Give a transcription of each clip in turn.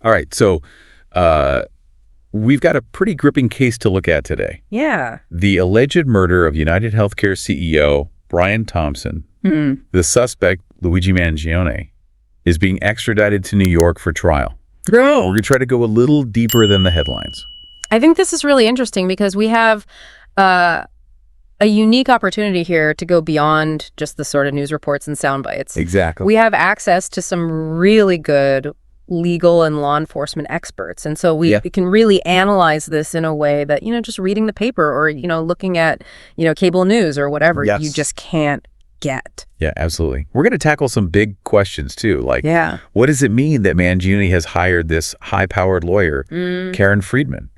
All right, so we've got a pretty gripping case to look at today. Yeah. The alleged murder of United Healthcare CEO Brian Thompson. The suspect, Luigi Mangione, is being extradited to New York for trial. We're going to try to go a little deeper than the headlines. I think this is really interesting because we have a unique opportunity here to go beyond just the sort of news reports and sound bites. Exactly. We have access to some really good legal and law enforcement experts. And so we can really analyze this in a way that, just reading the paper or, looking at, cable news or whatever, you just can't get. Yeah, absolutely. We're going to tackle some big questions too, like what does it mean that Mangione has hired this high-powered lawyer, Karen Friedman,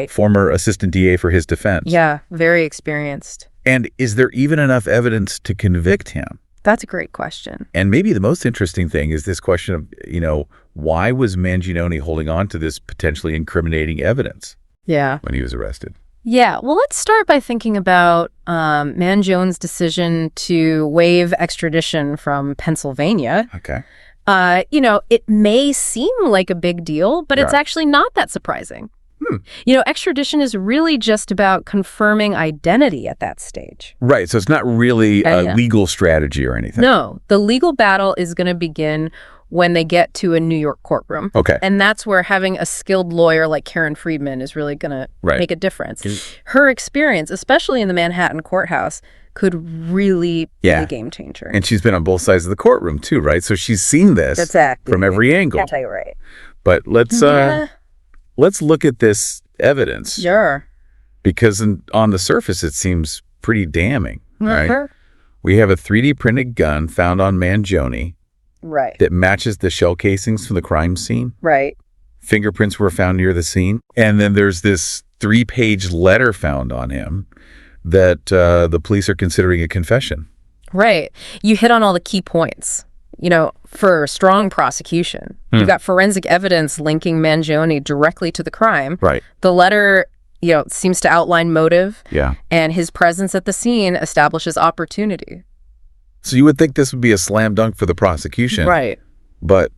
former assistant DA for his defense? Yeah, very experienced. And is there even enough evidence to convict him? That's a great question. And maybe the most interesting thing is this question of, why was Mangione holding on to this potentially incriminating evidence when he was arrested? Yeah, well, let's start by thinking about Mangione's decision to waive extradition from Pennsylvania. Okay. It may seem like a big deal, but it's actually not that surprising. Extradition is really just about confirming identity at that stage. Right, so it's not really a legal strategy or anything. No, the legal battle is going to begin when they get to a New York courtroom. Okay. And that's where having a skilled lawyer like Karen Friedman is really going to make a difference. Her experience, especially in the Manhattan courthouse, could really be a game changer. And she's been on both sides of the courtroom too, right? So she's seen this from every angle. That's right. But let's look at this evidence. Sure. Because on the surface, it seems pretty damning, right? We have a 3D printed gun found on Mangione. That matches the shell casings from the crime scene. Fingerprints were found near the scene. And then there's this 3-page letter found on him that the police are considering a confession. Right. You hit on all the key points. For a strong prosecution, you've got forensic evidence linking Mangione directly to the crime. The letter, seems to outline motive. And his presence at the scene establishes opportunity. So you would think this would be a slam dunk for the prosecution. But,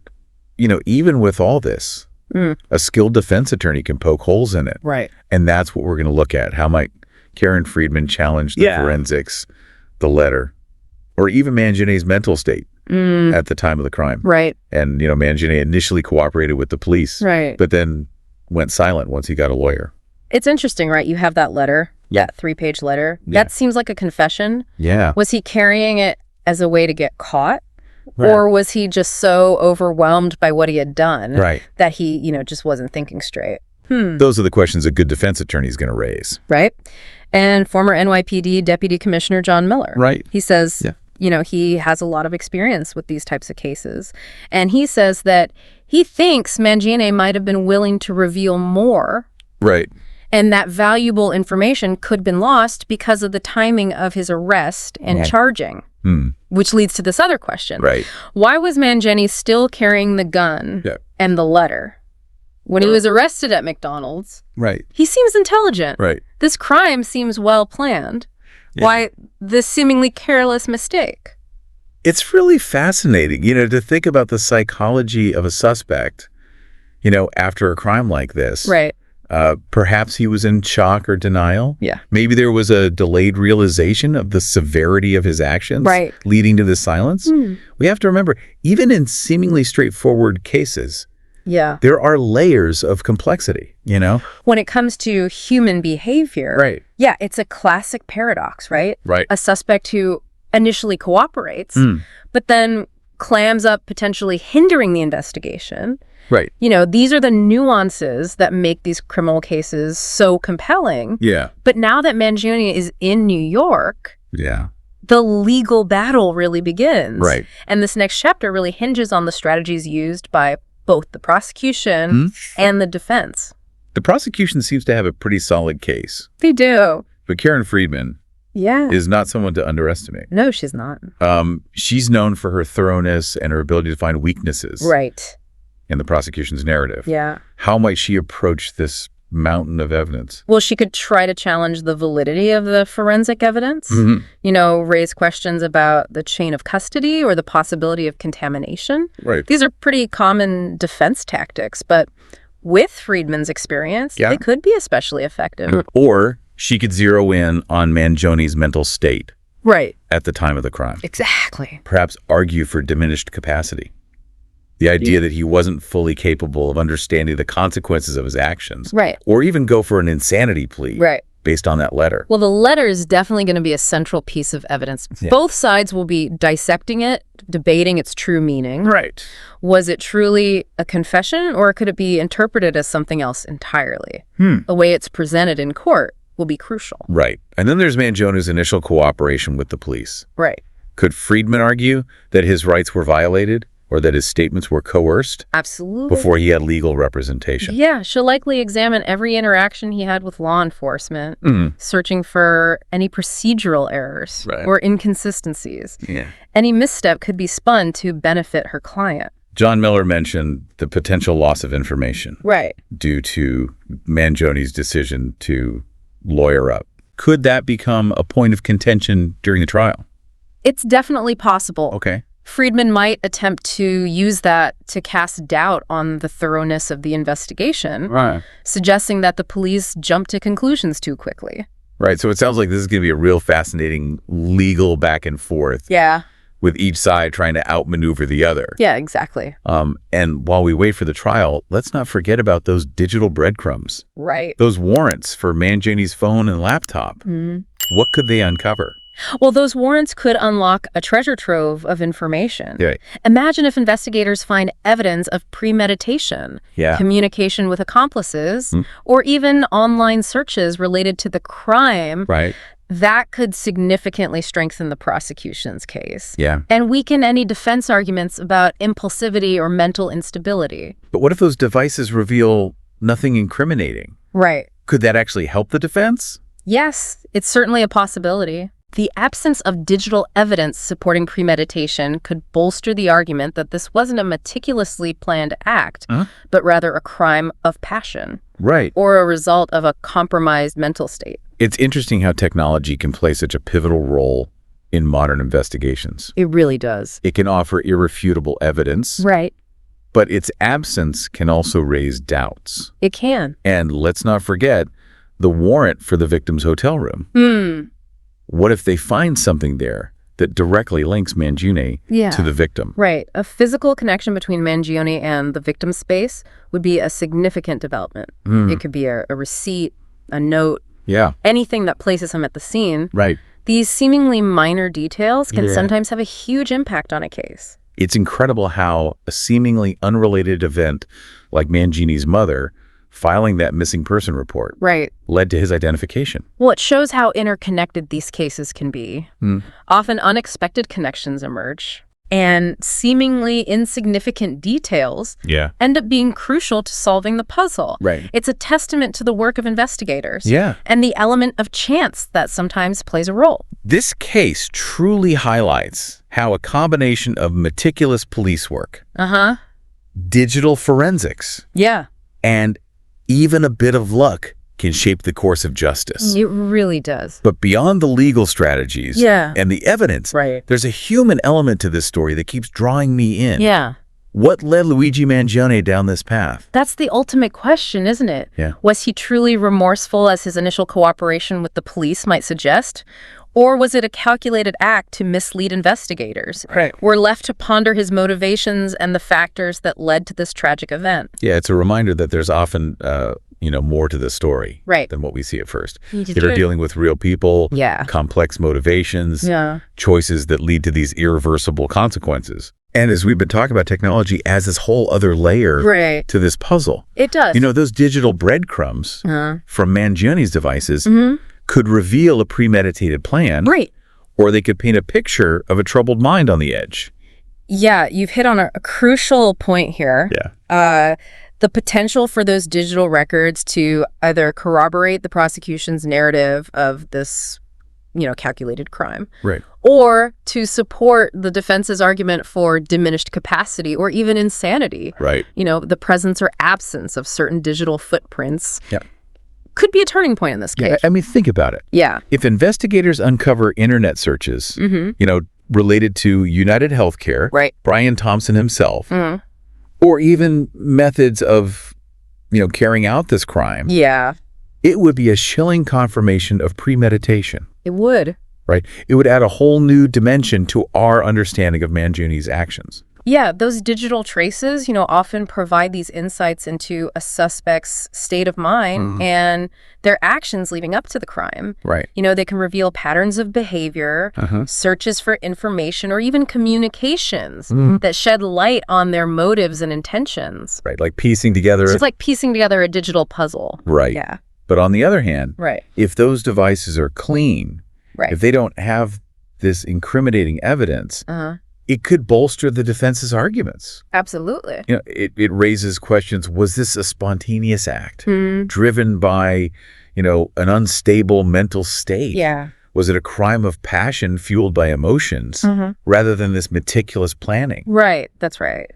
even with all this, a skilled defense attorney can poke holes in it. And that's what we're going to look at. How might Karen Friedman challenge the forensics, the letter, or even Mangione's mental state at the time of the crime. And, Mangione initially cooperated with the police. But then went silent once he got a lawyer. It's interesting, right? You have that letter, that 3-page letter. That seems like a confession. Was he carrying it as a way to get caught? Or was he just so overwhelmed by what he had done that he, just wasn't thinking straight? Those are the questions a good defense attorney is going to raise. And former NYPD Deputy Commissioner John Miller. He says, he has a lot of experience with these types of cases. And he says that he thinks Mangione might have been willing to reveal more. And that valuable information could have been lost because of the timing of his arrest and charging. Which leads to this other question. Why was Mangione still carrying the gun and the letter? When he was arrested at McDonald's, he seems intelligent. This crime seems well planned. Why this seemingly careless mistake? It's really fascinating, to think about the psychology of a suspect, after a crime like this. Perhaps he was in shock or denial. Maybe there was a delayed realization of the severity of his actions leading to this silence. We have to remember, even in seemingly straightforward cases, there are layers of complexity, When it comes to human behavior, it's a classic paradox, right? A suspect who initially cooperates, but then clams up, potentially hindering the investigation. These are the nuances that make these criminal cases so compelling. But now that Mangione is in New York, the legal battle really begins. And this next chapter really hinges on the strategies used by both the prosecution and the defense. The prosecution seems to have a pretty solid case. They do. But Karen Friedman is not someone to underestimate. No, she's not. She's known for her thoroughness and her ability to find weaknesses in the prosecution's narrative. How might she approach this mountain of evidence? Well, she could try to challenge the validity of the forensic evidence, raise questions about the chain of custody or the possibility of contamination. Right. These are pretty common defense tactics, but with Friedman's experience, they could be especially effective. Or she could zero in on Mangione's mental state. Right. At the time of the crime. Exactly. Perhaps argue for diminished capacity. The idea that he wasn't fully capable of understanding the consequences of his actions. Right. Or even go for an insanity plea. Right. Based on that letter. Well, the letter is definitely going to be a central piece of evidence. Yeah. Both sides will be dissecting it, debating its true meaning. Right. Was it truly a confession, or could it be interpreted as something else entirely? The way it's presented in court will be crucial. Right. And then there's Mangione's initial cooperation with the police. Right. Could Friedman argue that his rights were violated or that his statements were coerced? Absolutely. Before he had legal representation? Yeah, she'll likely examine every interaction he had with law enforcement, searching for any procedural errors or inconsistencies. Yeah. Any misstep could be spun to benefit her client. John Miller mentioned the potential loss of information. Right. Due to Mangione's decision to lawyer up. Could that become a point of contention during the trial? It's definitely possible. Okay. Friedman might attempt to use that to cast doubt on the thoroughness of the investigation, suggesting that the police jumped to conclusions too quickly. Right. So it sounds like this is going to be a real fascinating legal back and forth. Yeah. With each side trying to outmaneuver the other. Yeah, exactly. And while we wait for the trial, let's not forget about those digital breadcrumbs. Right. Those warrants for Mangione's phone and laptop. What could they uncover? Well, those warrants could unlock a treasure trove of information. Yeah. Imagine if investigators find evidence of premeditation, communication with accomplices, or even online searches related to the crime. Right. That could significantly strengthen the prosecution's case. Yeah. And weaken any defense arguments about impulsivity or mental instability. But what if those devices reveal nothing incriminating? Right. Could that actually help the defense? Yes, it's certainly a possibility. The absence of digital evidence supporting premeditation could bolster the argument that this wasn't a meticulously planned act, but rather a crime of passion. Right. Or a result of a compromised mental state. It's interesting how technology can play such a pivotal role in modern investigations. It really does. It can offer irrefutable evidence. Right. But its absence can also raise doubts. It can. And let's not forget the warrant for the victim's hotel room. What if they find something there that directly links Mangione to the victim? Right. A physical connection between Mangione and the victim's space would be a significant development. It could be a receipt, a note, anything that places him at the scene. Right. These seemingly minor details can sometimes have a huge impact on a case. It's incredible how a seemingly unrelated event like Mangione's mother filing that missing person report led to his identification. Well, it shows how interconnected these cases can be. Often unexpected connections emerge, and seemingly insignificant details end up being crucial to solving the puzzle. Right. It's a testament to the work of investigators and the element of chance that sometimes plays a role. This case truly highlights how a combination of meticulous police work, digital forensics, and even a bit of luck can shape the course of justice. It really does. But beyond the legal strategies and the evidence, there's a human element to this story that keeps drawing me in. What led Luigi Mangione down this path? That's the ultimate question, isn't it? Was he truly remorseful, as his initial cooperation with the police might suggest? Or was it a calculated act to mislead investigators? We're left to ponder his motivations and the factors that led to this tragic event. Yeah, it's a reminder that there's often, more to the story than what we see at first. You're dealing with real people, complex motivations, choices that lead to these irreversible consequences. And as we've been talking about, technology adds this whole other layer to this puzzle. It does. Those digital breadcrumbs from Mangione's devices could reveal a premeditated plan. Or they could paint a picture of a troubled mind on the edge. Yeah, you've hit on a crucial point here. The potential for those digital records to either corroborate the prosecution's narrative of this, calculated crime. Or to support the defense's argument for diminished capacity or even insanity. The presence or absence of certain digital footprints. could be a turning point in this case. Yeah, I mean, think about it. Yeah. If investigators uncover internet searches, related to United Healthcare, Brian Thompson himself, or even methods of, carrying out this crime, it would be a chilling confirmation of premeditation. It would. Right? It would add a whole new dimension to our understanding of Mangione's actions. Yeah, those digital traces, often provide these insights into a suspect's state of mind and their actions leading up to the crime. Right. They can reveal patterns of behavior, searches for information, or even communications that shed light on their motives and intentions. Right, like piecing together... It's like piecing together a digital puzzle. Right. Yeah. But on the other hand, if those devices are clean, if they don't have this incriminating evidence... it could bolster the defense's arguments. Absolutely. It raises questions. Was this a spontaneous act driven by, an unstable mental state? Yeah. Was it a crime of passion fueled by emotions rather than this meticulous planning? Right. That's right.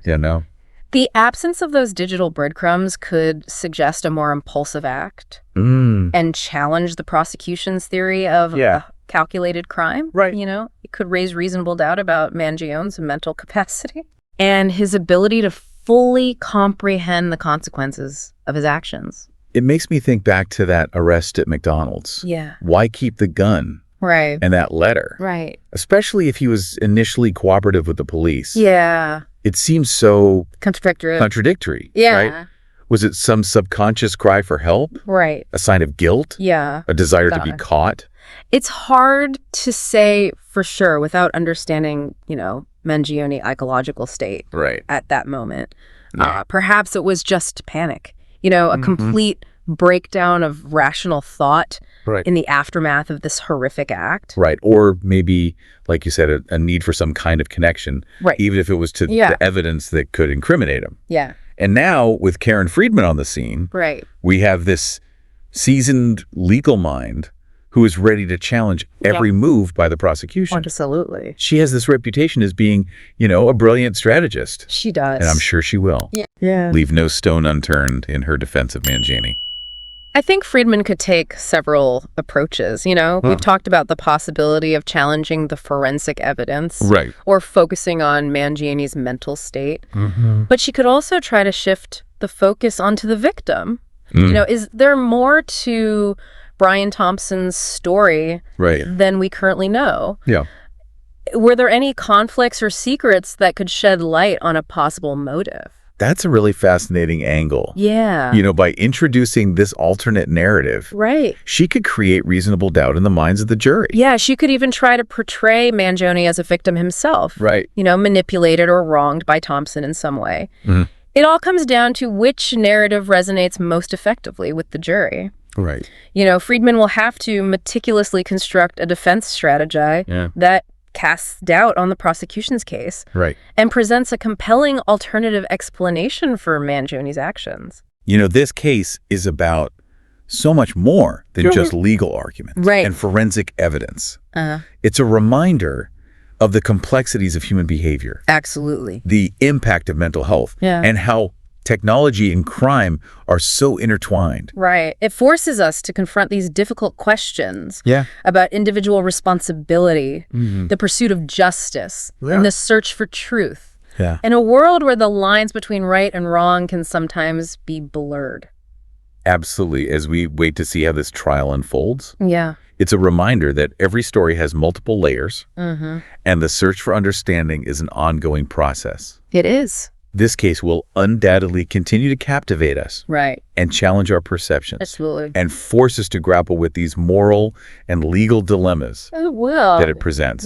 The absence of those digital breadcrumbs could suggest a more impulsive act and challenge the prosecution's theory of a calculated crime. Right. It could raise reasonable doubt about Mangione's mental capacity and his ability to fully comprehend the consequences of his actions. It makes me think back to that arrest at McDonald's. Yeah. Why keep the gun? Right. And that letter. Right. Especially if he was initially cooperative with the police. Yeah. It seems so... Contradictory. Yeah. Right? Was it some subconscious cry for help? Right. A sign of guilt? Yeah. A desire to be caught? It's hard to say for sure without understanding, Mangione ecological state at that moment. Yeah. Perhaps it was just panic, a complete breakdown of rational thought in the aftermath of this horrific act. Right. Or maybe, like you said, a need for some kind of connection, even if it was to the evidence that could incriminate him. Yeah. And now, with Karen Friedman on the scene, we have this seasoned legal mind who is ready to challenge every move by the prosecution. Absolutely. She has this reputation as being, a brilliant strategist. She does. And I'm sure she will. Yeah. Leave no stone unturned in her defense of Mangione. I think Friedman could take several approaches. We've talked about the possibility of challenging the forensic evidence. Right. Or focusing on Mangione's mental state. But she could also try to shift the focus onto the victim. Is there more to Brian Thompson's story than we currently know? Yeah. Were there any conflicts or secrets that could shed light on a possible motive? That's a really fascinating angle. Yeah. By introducing this alternate narrative, she could create reasonable doubt in the minds of the jury. Yeah, she could even try to portray Mangione as a victim himself. Right. Manipulated or wronged by Thompson in some way. It all comes down to which narrative resonates most effectively with the jury. Right. Friedman will have to meticulously construct a defense strategy that casts doubt on the prosecution's case and presents a compelling alternative explanation for Mangione's actions. This case is about so much more than just legal arguments and forensic evidence. It's a reminder of the complexities of human behavior. Absolutely. The impact of mental health and how technology and crime are so intertwined. Right. It forces us to confront these difficult questions about individual responsibility, the pursuit of justice, and the search for truth. In a world where the lines between right and wrong can sometimes be blurred. Absolutely. As we wait to see how this trial unfolds, yeah, it's a reminder that every story has multiple layers, and the search for understanding is an ongoing process. It is. This case will undoubtedly continue to captivate us, right, and challenge our perceptions, absolutely, and force us to grapple with these moral and legal dilemmas it will. that it presents.